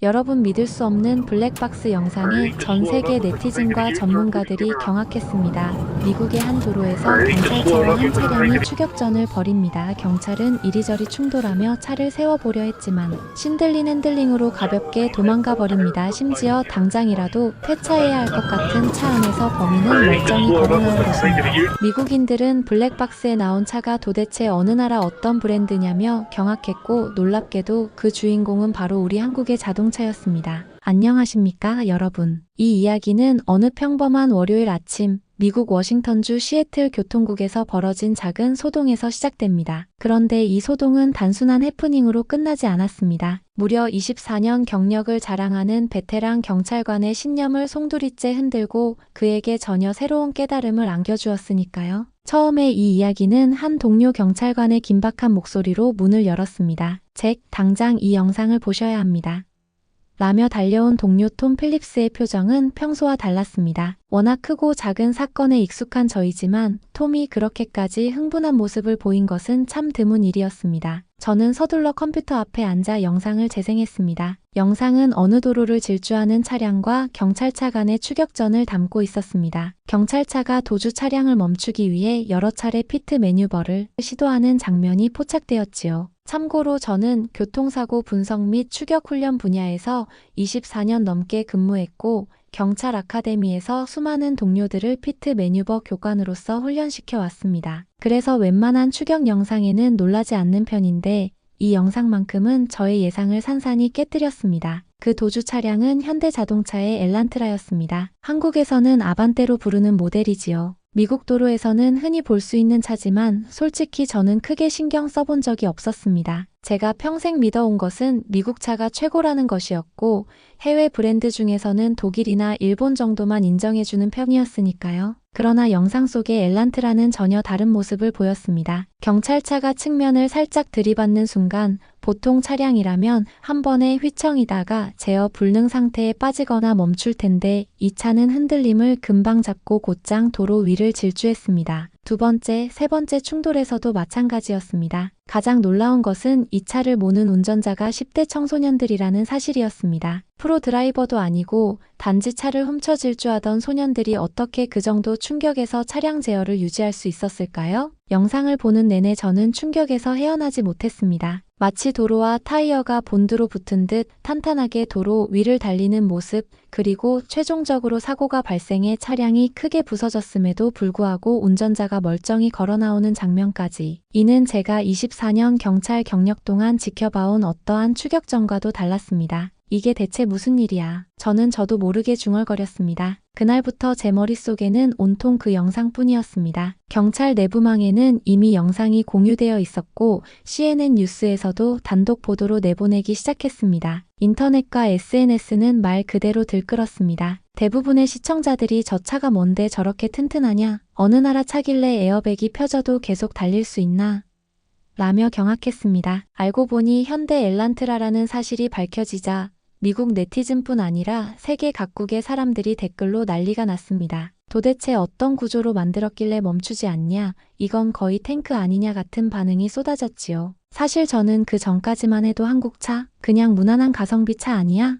여러분 믿을 수 없는 블랙박스 영상에 전 세계 네티즌과 전문가들이 경악했습니다. 미국의 한 도로에서 경찰차와 한 차량이 추격전을 벌입니다. 경찰은 이리저리 충돌하며 차를 세워보려 했지만 신들린 핸들링으로 가볍게 도망가 버립니다. 심지어 당장이라도 폐차해야 할 것 같은 차 안에서 범인은 멀쩡히 걸어나온 것입니다. 미국인들은 블랙박스에 나온 차가 도대체 어느 나라 어떤 브랜드냐며 경악했고 놀랍게도 그 주인공은 바로 우리 한국의 자동차였습니다. 안녕하십니까, 여러분. 이 이야기는 어느 평범한 월요일 아침 미국 워싱턴주 시애틀 교통국에서 벌어진 작은 소동에서 시작됩니다. 그런데 이 소동은 단순한 해프닝으로 끝나지 않았습니다. 무려 24년 경력을 자랑하는 베테랑 경찰관의 신념을 송두리째 흔들고 그에게 전혀 새로운 깨달음을 안겨주었으니까요. 처음에 이 이야기는 한 동료 경찰관의 긴박한 목소리로 문을 열었습니다. 잭, 당장 이 영상을 보셔야 합니다. 라며 달려온 동료 톰 필립스의 표정은 평소와 달랐습니다. 워낙 크고 작은 사건에 익숙한 저이지만 톰이 그렇게까지 흥분한 모습을 보인 것은 참 드문 일이었습니다. 저는 서둘러 컴퓨터 앞에 앉아 영상을 재생했습니다. 영상은 어느 도로를 질주하는 차량과 경찰차 간의 추격전을 담고 있었습니다. 경찰차가 도주 차량을 멈추기 위해 여러 차례 피트 매뉴버를 시도하는 장면이 포착되었지요. 참고로 저는 교통사고 분석 및 추격 훈련 분야에서 24년 넘게 근무했고 경찰 아카데미에서 수많은 동료들을 피트 매뉴버 교관으로서 훈련시켜 왔습니다. 그래서 웬만한 추격 영상에는 놀라지 않는 편인데 이 영상만큼은 저의 예상을 산산히 깨뜨렸습니다. 그 도주 차량은 현대자동차의 엘란트라였습니다. 한국에서는 아반떼로 부르는 모델이지요. 미국 도로에서는 흔히 볼 수 있는 차지만 솔직히 저는 크게 신경 써본 적이 없었습니다. 제가 평생 믿어온 것은 미국 차가 최고라는 것이었고 해외 브랜드 중에서는 독일이나 일본 정도만 인정해주는 편이었으니까요. 그러나 영상 속의 엘란트라는 전혀 다른 모습을 보였습니다. 경찰차가 측면을 살짝 들이받는 순간 보통 차량이라면 한 번에 휘청이다가 제어 불능 상태에 빠지거나 멈출 텐데 이 차는 흔들림을 금방 잡고 곧장 도로 위를 질주했습니다. 두 번째, 세 번째 충돌에서도 마찬가지였습니다. 가장 놀라운 것은 이 차를 모는 운전자가 10대 청소년들이라는 사실이었습니다. 프로 드라이버도 아니고 단지 차를 훔쳐 질주하던 소년들이 어떻게 그 정도 충격에서 차량 제어를 유지할 수 있었을까요? 영상을 보는 내내 저는 충격에서 헤어나지 못했습니다. 마치 도로와 타이어가 본드로 붙은 듯 탄탄하게 도로 위를 달리는 모습, 그리고 최종적으로 사고가 발생해 차량이 크게 부서졌음에도 불구하고 운전자가 멀쩡히 걸어 나오는 장면까지. 이는 제가 24년 경찰 경력 동안 지켜봐온 어떠한 추격전과도 달랐습니다. 이게 대체 무슨 일이야? 저도 모르게 중얼거렸습니다. 그날부터 제 머릿속에는 온통 그 영상뿐이었습니다. 경찰 내부망에는 이미 영상이 공유되어 있었고 CNN 뉴스에서도 단독 보도로 내보내기 시작했습니다. 인터넷과 SNS는 말 그대로 들끓었습니다. 대부분의 시청자들이 저 차가 뭔데 저렇게 튼튼하냐? 어느 나라 차길래 에어백이 펴져도 계속 달릴 수 있나? 라며 경악했습니다. 알고 보니 현대 엘란트라라는 사실이 밝혀지자 미국 네티즌뿐 아니라 세계 각국의 사람들이 댓글로 난리가 났습니다. 도대체 어떤 구조로 만들었길래 멈추지 않냐? 이건 거의 탱크 아니냐 같은 반응이 쏟아졌지요. 사실 저는 그 전까지만 해도 한국차? 그냥 무난한 가성비 차 아니야?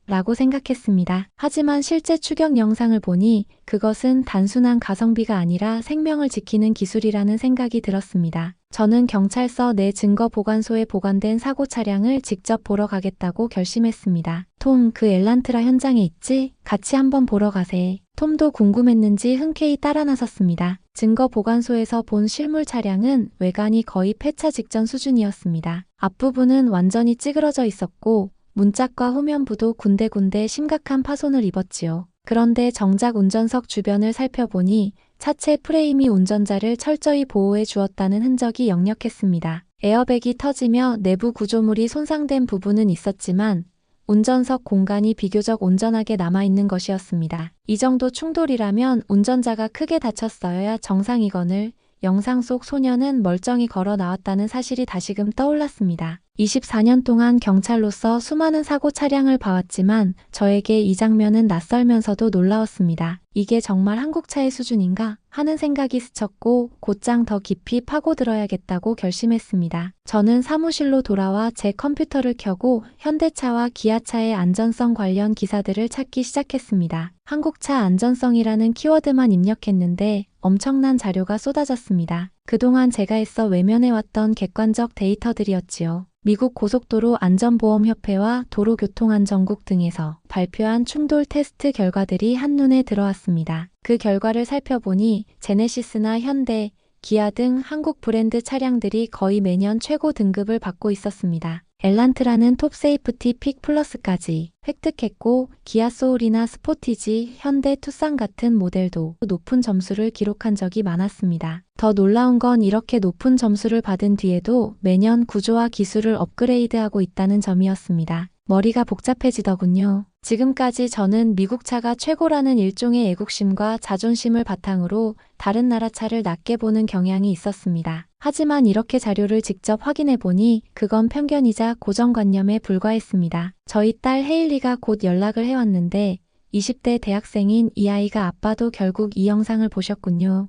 라고 생각했습니다. 하지만 실제 추격 영상을 보니 그것은 단순한 가성비가 아니라 생명을 지키는 기술이라는 생각이 들었습니다. 저는 경찰서 내 증거보관소에 보관된 사고 차량을 직접 보러 가겠다고 결심했습니다. 톰, 그 엘란트라 현장에 있지? 같이 한번 보러 가세. 톰도 궁금했는지 흔쾌히 따라 나섰습니다. 증거보관소에서 본 실물 차량은 외관이 거의 폐차 직전 수준이었습니다. 앞부분은 완전히 찌그러져 있었고 문짝과 후면부도 군데군데 심각한 파손을 입었지요. 그런데 정작 운전석 주변을 살펴보니 차체 프레임이 운전자를 철저히 보호해 주었다는 흔적이 역력했습니다. 에어백이 터지며 내부 구조물이 손상된 부분은 있었지만 운전석 공간이 비교적 온전하게 남아있는 것이었습니다. 이 정도 충돌이라면 운전자가 크게 다쳤어야 정상이거늘 영상 속 소년은 멀쩡히 걸어 나왔다는 사실이 다시금 떠올랐습니다. 24년 동안 경찰로서 수많은 사고 차량을 봐왔지만 저에게 이 장면은 낯설면서도 놀라웠습니다. 이게 정말 한국차의 수준인가 하는 생각이 스쳤고 곧장 더 깊이 파고들어야겠다고 결심했습니다. 저는 사무실로 돌아와 제 컴퓨터를 켜고 현대차와 기아차의 안전성 관련 기사들을 찾기 시작했습니다. 한국차 안전성이라는 키워드만 입력했는데 엄청난 자료가 쏟아졌습니다. 그동안 제가 애써 외면해왔던 객관적 데이터들이었지요. 미국 고속도로 안전보험협회와 도로교통안전국 등에서 발표한 충돌 테스트 결과들이 한눈에 들어왔습니다. 그 결과를 살펴보니 제네시스나 현대, 기아 등 한국 브랜드 차량들이 거의 매년 최고 등급을 받고 있었습니다. 엘란트라는 톱 세이프티 픽 플러스까지 획득했고 기아 소울이나 스포티지, 현대 투싼 같은 모델도 높은 점수를 기록한 적이 많았습니다. 더 놀라운 건 이렇게 높은 점수를 받은 뒤에도 매년 구조와 기술을 업그레이드하고 있다는 점이었습니다. 머리가 복잡해지더군요. 지금까지 저는 미국 차가 최고라는 일종의 애국심과 자존심을 바탕으로 다른 나라 차를 낮게 보는 경향이 있었습니다. 하지만 이렇게 자료를 직접 확인해보니 그건 편견이자 고정관념에 불과했습니다. 저희 딸 헤일리가 곧 연락을 해왔는데 20대 대학생인 이 아이가 아빠도 결국 이 영상을 보셨군요.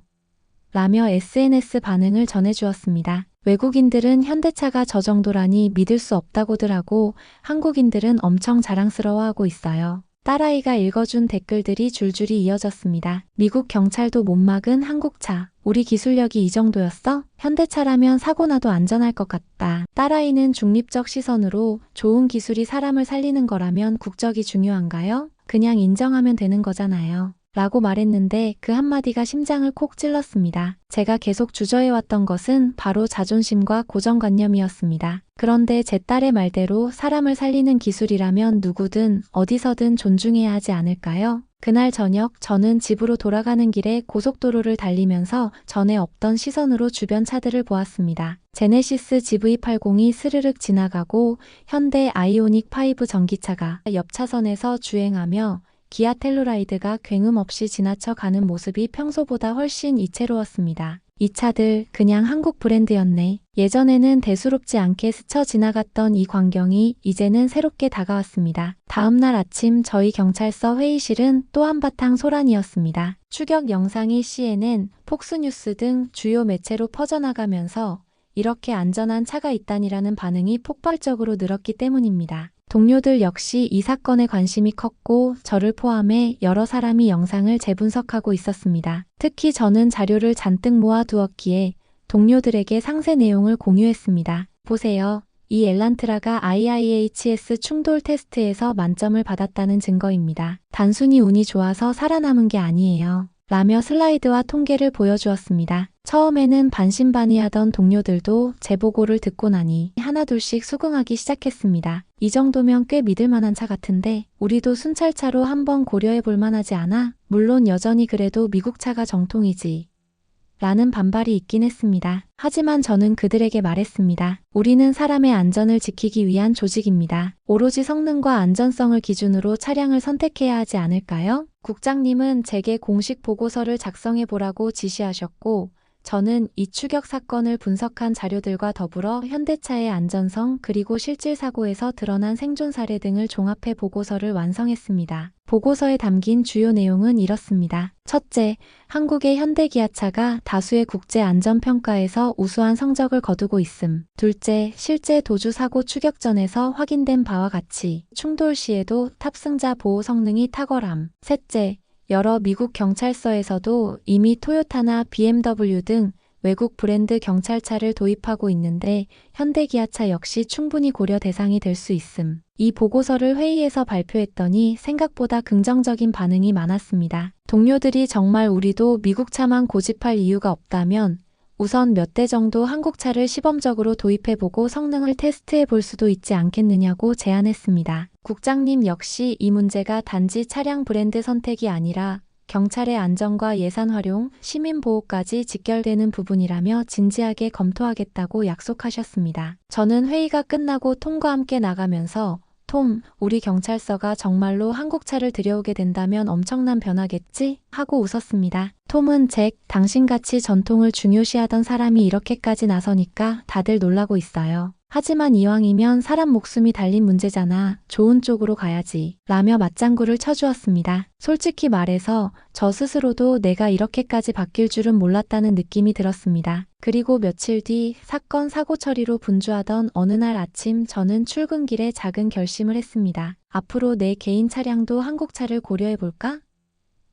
라며 SNS 반응을 전해주었습니다. 외국인들은 현대차가 저 정도라니 믿을 수 없다고들 하고 한국인들은 엄청 자랑스러워하고 있어요. 딸아이가 읽어준 댓글들이 줄줄이 이어졌습니다. 미국 경찰도 못 막은 한국차. 우리 기술력이 이 정도였어? 현대차라면 사고 나도 안전할 것 같다. 딸아이는 중립적 시선으로 좋은 기술이 사람을 살리는 거라면 국적이 중요한가요? 그냥 인정하면 되는 거잖아요. 라고 말했는데 그 한마디가 심장을 콕 찔렀습니다. 제가 계속 주저해왔던 것은 바로 자존심과 고정관념이었습니다. 그런데 제 딸의 말대로 사람을 살리는 기술이라면 누구든 어디서든 존중해야 하지 않을까요? 그날 저녁 저는 집으로 돌아가는 길에 고속도로를 달리면서 전에 없던 시선으로 주변 차들을 보았습니다. 제네시스 GV80이 스르륵 지나가고 현대 아이오닉 5 전기차가 옆 차선에서 주행하며 기아 텔루라이드가 굉음 없이 지나쳐 가는 모습이 평소보다 훨씬 이채로웠습니다. 이 차들 그냥 한국 브랜드였네. 예전에는 대수롭지 않게 스쳐 지나갔던 이 광경이 이제는 새롭게 다가왔습니다. 다음날 아침 저희 경찰서 회의실은 또 한바탕 소란이었습니다. 추격 영상이 CNN, 폭스뉴스 등 주요 매체로 퍼져나가면서 이렇게 안전한 차가 있다니라는 반응이 폭발적으로 늘었기 때문입니다. 동료들 역시 이 사건에 관심이 컸고 저를 포함해 여러 사람이 영상을 재분석하고 있었습니다. 특히 저는 자료를 잔뜩 모아두었기에 동료들에게 상세 내용을 공유했습니다. 보세요. 이 엘란트라가 IIHS 충돌 테스트에서 만점을 받았다는 증거입니다. 단순히 운이 좋아서 살아남은 게 아니에요. 라며 슬라이드와 통계를 보여주었습니다. 처음에는 반신반의하던 동료들도 제 보고를 듣고 나니 하나둘씩 수긍하기 시작했습니다. 이 정도면 꽤 믿을만한 차 같은데 우리도 순찰차로 한번 고려해볼 만하지 않아? 물론 여전히 그래도 미국 차가 정통이지. 라는 반발이 있긴 했습니다. 하지만 저는 그들에게 말했습니다. 우리는 사람의 안전을 지키기 위한 조직입니다. 오로지 성능과 안전성을 기준으로 차량을 선택해야 하지 않을까요? 국장님은 제게 공식 보고서를 작성해 보라고 지시하셨고 저는 이 추격 사건을 분석한 자료들과 더불어 현대차의 안전성 그리고 실질 사고에서 드러난 생존 사례 등을 종합해 보고서를 완성했습니다. 보고서에 담긴 주요 내용은 이렇습니다. 첫째, 한국의 현대기아차가 다수의 국제 안전평가에서 우수한 성적을 거두고 있음. 둘째, 실제 도주 사고 추격전에서 확인된 바와 같이 충돌 시에도 탑승자 보호 성능이 탁월함. 셋째, 여러 미국 경찰서에서도 이미 토요타나 BMW 등 외국 브랜드 경찰차를 도입하고 있는데 현대기아차 역시 충분히 고려 대상이 될 수 있음. 이 보고서를 회의에서 발표했더니 생각보다 긍정적인 반응이 많았습니다. 동료들이 정말 우리도 미국 차만 고집할 이유가 없다면 우선 몇 대 정도 한국 차를 시범적으로 도입해보고 성능을 테스트해볼 수도 있지 않겠느냐고 제안했습니다. 국장님 역시 이 문제가 단지 차량 브랜드 선택이 아니라 경찰의 안전과 예산 활용, 시민 보호까지 직결되는 부분이라며 진지하게 검토하겠다고 약속하셨습니다. 저는 회의가 끝나고 톰과 함께 나가면서 톰, 우리 경찰서가 정말로 한국차를 들여오게 된다면 엄청난 변화겠지? 하고 웃었습니다. 톰은 잭, 당신같이 전통을 중요시하던 사람이 이렇게까지 나서니까 다들 놀라고 있어요. 하지만 이왕이면 사람 목숨이 달린 문제잖아. 좋은 쪽으로 가야지. 라며 맞장구를 쳐주었습니다. 솔직히 말해서 저 스스로도 내가 이렇게까지 바뀔 줄은 몰랐다는 느낌이 들었습니다. 그리고 며칠 뒤 사건 사고 처리로 분주하던 어느 날 아침 저는 출근길에 작은 결심을 했습니다. 앞으로 내 개인 차량도 한국차를 고려해볼까?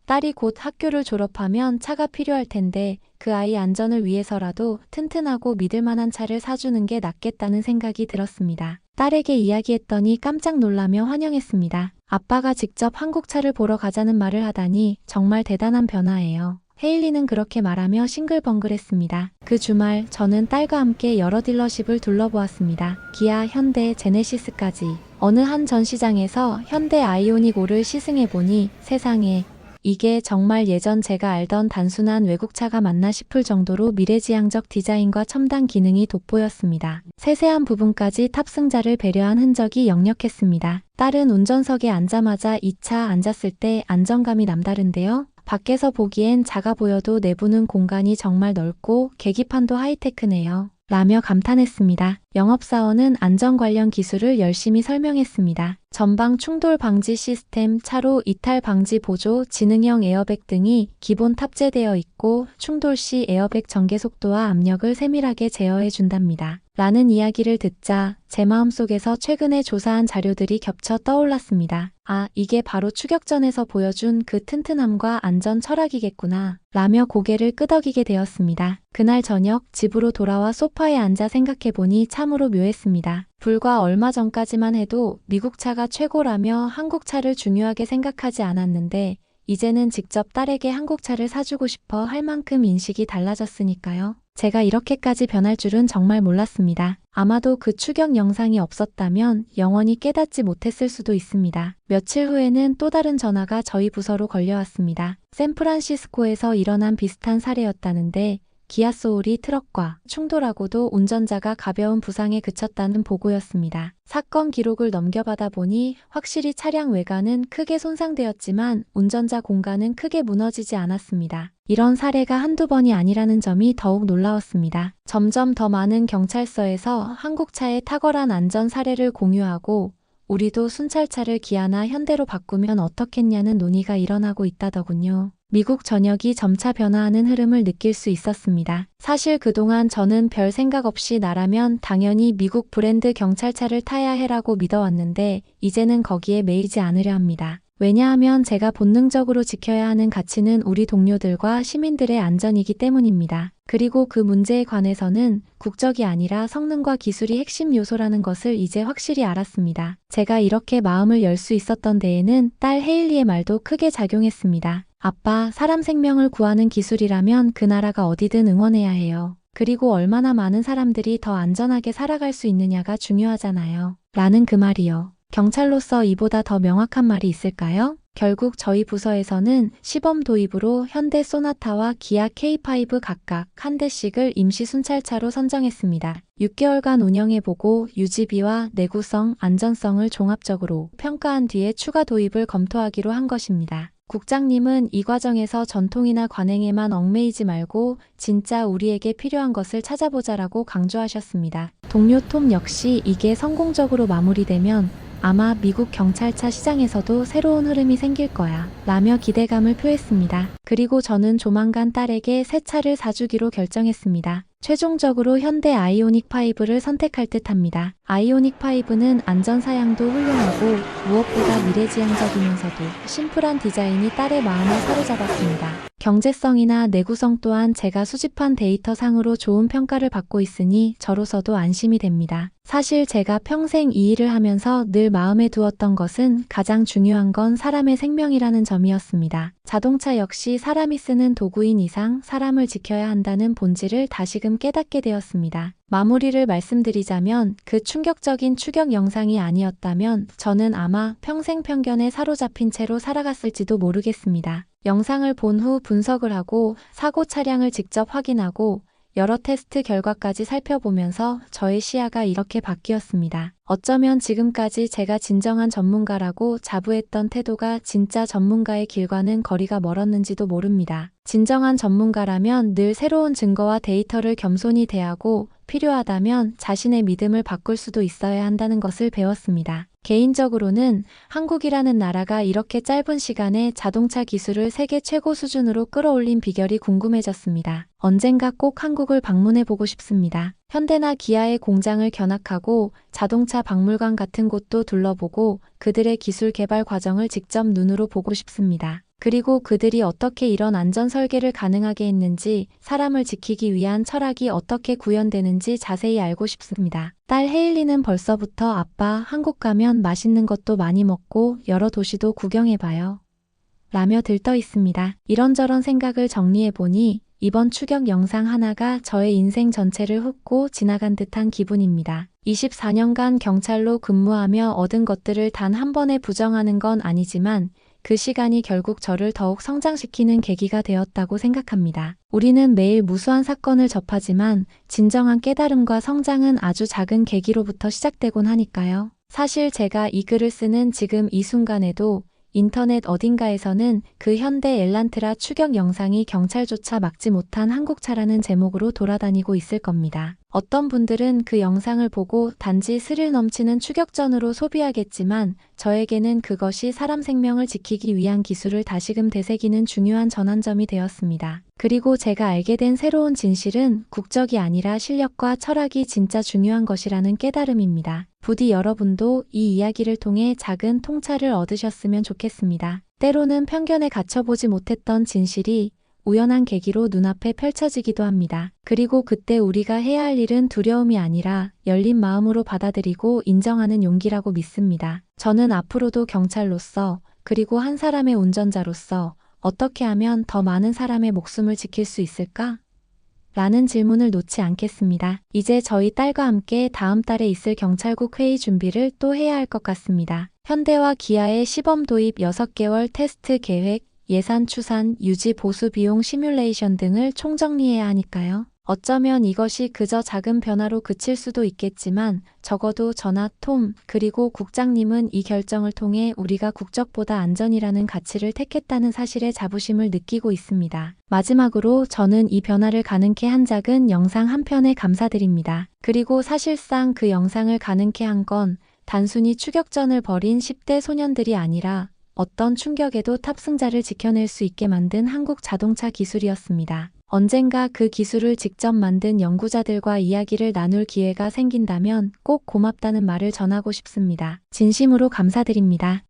딸이 곧 학교를 졸업하면 차가 필요할 텐데 그 아이 안전을 위해서라도 튼튼하고 믿을 만한 차를 사주는 게 낫겠다는 생각이 들었습니다. 딸에게 이야기했더니 깜짝 놀라며 환영했습니다. 아빠가 직접 한국차를 보러 가자는 말을 하다니 정말 대단한 변화예요. 헤일리는 그렇게 말하며 싱글벙글했습니다. 그 주말 저는 딸과 함께 여러 딜러십을 둘러보았습니다. 기아, 현대, 제네시스까지. 어느 한 전시장에서 현대 아이오닉 5를 시승해보니 세상에 이게 정말 예전 제가 알던 단순한 외국차가 맞나 싶을 정도로 미래지향적 디자인과 첨단 기능이 돋보였습니다. 세세한 부분까지 탑승자를 배려한 흔적이 역력했습니다. 딸은 운전석에 앉자마자 이 차 앉았을 때 안정감이 남다른데요. 밖에서 보기엔 작아 보여도 내부는 공간이 정말 넓고 계기판도 하이테크네요. 라며 감탄했습니다. 영업사원은 안전 관련 기술을 열심히 설명했습니다. 전방 충돌 방지 시스템, 차로 이탈 방지 보조, 지능형 에어백 등이 기본 탑재되어 있고 충돌 시 에어백 전개 속도와 압력을 세밀하게 제어해 준답니다. 라는 이야기를 듣자 제 마음속에서 최근에 조사한 자료들이 겹쳐 떠올랐습니다. 아, 이게 바로 추격전에서 보여준 그 튼튼함과 안전 철학이겠구나. 라며 고개를 끄덕이게 되었습니다. 그날 저녁 집으로 돌아와 소파에 앉아 생각해보니 참으로 묘했습니다. 불과 얼마 전까지만 해도 미국 차가 최고라며 한국 차를 중요하게 생각하지 않았는데 이제는 직접 딸에게 한국 차를 사주고 싶어 할 만큼 인식이 달라졌으니까요. 제가 이렇게까지 변할 줄은 정말 몰랐습니다. 아마도 그 추격 영상이 없었다면 영원히 깨닫지 못했을 수도 있습니다. 며칠 후에는 또 다른 전화가 저희 부서로 걸려왔습니다. 샌프란시스코에서 일어난 비슷한 사례였다는데 기아 소울이 트럭과 충돌하고도 운전자가 가벼운 부상에 그쳤다는 보고였습니다. 사건 기록을 넘겨받아 보니 확실히 차량 외관은 크게 손상되었지만 운전자 공간은 크게 무너지지 않았습니다. 이런 사례가 한두 번이 아니라는 점이 더욱 놀라웠습니다. 점점 더 많은 경찰서에서 한국차의 탁월한 안전 사례를 공유하고 우리도 순찰차를 기아나 현대로 바꾸면 어떻겠냐는 논의가 일어나고 있다더군요. 미국 전역이 점차 변화하는 흐름을 느낄 수 있었습니다. 사실 그동안 저는 별 생각 없이 나라면 당연히 미국 브랜드 경찰차를 타야 해라고 믿어왔는데 이제는 거기에 매이지 않으려 합니다. 왜냐하면 제가 본능적으로 지켜야 하는 가치는 우리 동료들과 시민들의 안전이기 때문입니다. 그리고 그 문제에 관해서는 국적이 아니라 성능과 기술이 핵심 요소라는 것을 이제 확실히 알았습니다. 제가 이렇게 마음을 열 수 있었던 데에는 딸 헤일리의 말도 크게 작용했습니다. 아빠, 사람 생명을 구하는 기술이라면 그 나라가 어디든 응원해야 해요. 그리고 얼마나 많은 사람들이 더 안전하게 살아갈 수 있느냐가 중요하잖아요. 라는 그 말이요. 경찰로서 이보다 더 명확한 말이 있을까요? 결국 저희 부서에서는 시범 도입으로 현대 소나타와 기아 K5 각각 한 대씩을 임시 순찰차로 선정했습니다. 6개월간 운영해보고 유지비와 내구성, 안전성을 종합적으로 평가한 뒤에 추가 도입을 검토하기로 한 것입니다. 국장님은 이 과정에서 전통이나 관행에만 얽매이지 말고 진짜 우리에게 필요한 것을 찾아보자라고 강조하셨습니다. 동료 톰 역시 이게 성공적으로 마무리되면 아마 미국 경찰차 시장에서도 새로운 흐름이 생길 거야 라며 기대감을 표했습니다. 그리고 저는 조만간 딸에게 새 차를 사주기로 결정했습니다. 최종적으로 현대 아이오닉 5를 선택할 듯 합니다. 아이오닉 5는 안전 사양도 훌륭하고 무엇보다 미래지향적이면서도 심플한 디자인이 딸의 마음을 사로잡았습니다. 경제성이나 내구성 또한 제가 수집한 데이터 상으로 좋은 평가를 받고 있으니 저로서도 안심이 됩니다. 사실 제가 평생 이 일을 하면서 늘 마음에 두었던 것은 가장 중요한 건 사람의 생명이라는 점이었습니다. 자동차 역시 사람이 쓰는 도구인 이상 사람을 지켜야 한다는 본질을 다시금 깨닫게 되었습니다. 마무리를 말씀드리자면 그 충격적인 추격 영상이 아니었다면 저는 아마 평생 편견에 사로잡힌 채로 살아갔을지도 모르겠습니다. 영상을 본 후 분석을 하고 사고 차량을 직접 확인하고 여러 테스트 결과까지 살펴보면서 저의 시야가 이렇게 바뀌었습니다. 어쩌면 지금까지 제가 진정한 전문가라고 자부했던 태도가 진짜 전문가의 길과는 거리가 멀었는지도 모릅니다. 진정한 전문가라면 늘 새로운 증거와 데이터를 겸손히 대하고 필요하다면 자신의 믿음을 바꿀 수도 있어야 한다는 것을 배웠습니다. 개인적으로는 한국이라는 나라가 이렇게 짧은 시간에 자동차 기술을 세계 최고 수준으로 끌어올린 비결이 궁금해졌습니다. 언젠가 꼭 한국을 방문해 보고 싶습니다. 현대나 기아의 공장을 견학하고 자동차 박물관 같은 곳도 둘러보고 그들의 기술 개발 과정을 직접 눈으로 보고 싶습니다. 그리고 그들이 어떻게 이런 안전 설계를 가능하게 했는지, 사람을 지키기 위한 철학이 어떻게 구현되는지 자세히 알고 싶습니다. 딸 헤일리는 벌써부터 아빠, 한국 가면 맛있는 것도 많이 먹고 여러 도시도 구경해봐요 라며 들떠 있습니다. 이런저런 생각을 정리해보니 이번 추격 영상 하나가 저의 인생 전체를 훑고 지나간 듯한 기분입니다. 24년간 경찰로 근무하며 얻은 것들을 단 한 번에 부정하는 건 아니지만 그 시간이 결국 저를 더욱 성장시키는 계기가 되었다고 생각합니다. 우리는 매일 무수한 사건을 접하지만 진정한 깨달음과 성장은 아주 작은 계기로부터 시작되곤 하니까요. 사실 제가 이 글을 쓰는 지금 이 순간에도 인터넷 어딘가에서는 그 현대 엘란트라 추격 영상이 경찰조차 막지 못한 한국차라는 제목으로 돌아다니고 있을 겁니다. 어떤 분들은 그 영상을 보고 단지 스릴 넘치는 추격전으로 소비하겠지만 저에게는 그것이 사람 생명을 지키기 위한 기술을 다시금 되새기는 중요한 전환점이 되었습니다. 그리고 제가 알게 된 새로운 진실은 국적이 아니라 실력과 철학이 진짜 중요한 것이라는 깨달음입니다. 부디 여러분도 이 이야기를 통해 작은 통찰을 얻으셨으면 좋겠습니다. 때로는 편견에 갇혀보지 못했던 진실이 우연한 계기로 눈앞에 펼쳐지기도 합니다. 그리고 그때 우리가 해야 할 일은 두려움이 아니라 열린 마음으로 받아들이고 인정하는 용기라고 믿습니다. 저는 앞으로도 경찰로서, 그리고 한 사람의 운전자로서 어떻게 하면 더 많은 사람의 목숨을 지킬 수 있을까? 라는 질문을 놓지 않겠습니다. 이제 저희 딸과 함께 다음 달에 있을 경찰국 회의 준비를 또 해야 할 것 같습니다. 현대와 기아의 시범 도입 6개월 테스트 계획, 예산 추산, 유지 보수 비용 시뮬레이션 등을 총정리해야 하니까요. 어쩌면 이것이 그저 작은 변화로 그칠 수도 있겠지만 적어도 저나 톰, 그리고 국장님은 이 결정을 통해 우리가 국적보다 안전이라는 가치를 택했다는 사실에 자부심을 느끼고 있습니다. 마지막으로 저는 이 변화를 가능케 한 작은 영상 한 편에 감사드립니다. 그리고 사실상 그 영상을 가능케 한 건 단순히 추격전을 벌인 10대 소년들이 아니라 어떤 충격에도 탑승자를 지켜낼 수 있게 만든 한국 자동차 기술이었습니다. 언젠가 그 기술을 직접 만든 연구자들과 이야기를 나눌 기회가 생긴다면 꼭 고맙다는 말을 전하고 싶습니다. 진심으로 감사드립니다.